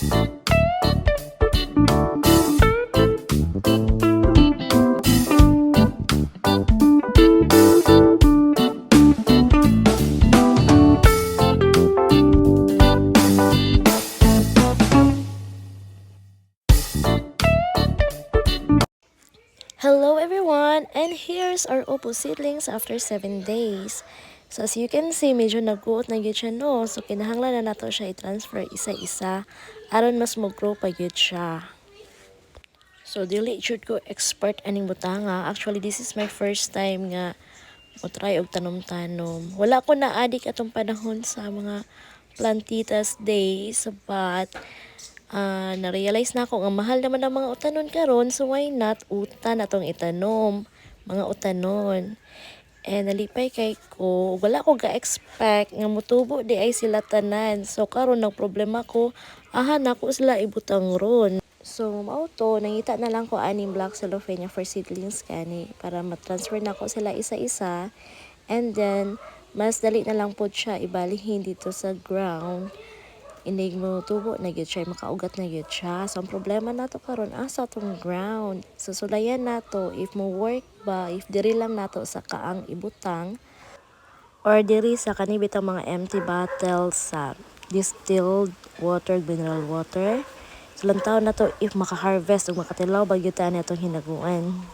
Hello everyone! And here's our upo seedlings after 7 days. So as you can see, medyo nag-uot na yun siya no. So kinahanglan na nato siya i-transfer isa-isa aron mas mag-grow pa yun siya. So dili jud ko expert aning butanga. Actually this is my first time nga mo try og tanom-tanom. Wala ko na adik atong panahon sa mga plantitas days but na-realize na ako nga mahal naman ang mga utanon karon, so why not utan atong itanom mga utanon. And nalipay kay ko wala ko ga-expect nga mutubo di ay sila tanan, so karon nang problema ko nako sila ibutang ron. So mao to nangita na lang ko aning black cellophane for seedlings kani para ma-transfer na ko sila isa-isa, and then mas dali na lang po siya ibalihin dito sa ground. Inig mo tubo na gyud siya, makaugat na gyud siya. So ang problema nato karon asa tong ground. Susulayan nato if mo work ba, if diri lang nato sa kaang ibutang or diri sa kani bitang mga empty bottles sa distilled water, mineral water. So lantaw na to if maka-harvest o makatilaw ba gyud ta atong hinaguan.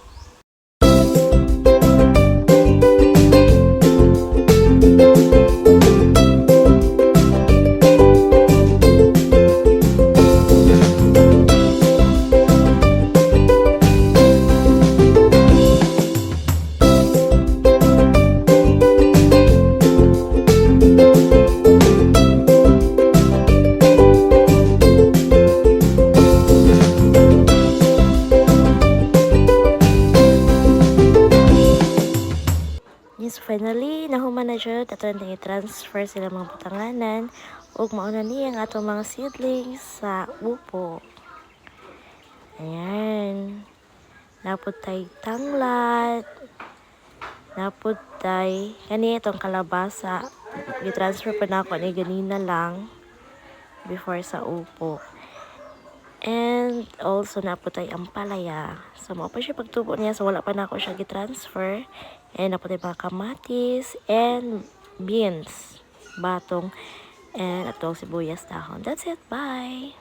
Yes, finally, nahuman na dyan. Atong i-transfer sila mga butanganan. Ug mauna niya ang atong mga seedlings sa upo. Ayan. Napod tay tanglat. Napod tay. Kani itong kalabasa. I-transfer pa na ako ni ganina lang. Before sa upo. And also naputay ang palaya. So mao pa siya pagtubo niya, so wala pa na ako siya gi-transfer. And naputay mga kamatis and beans, batong, and atong sibuyas dahon. That's it. Bye.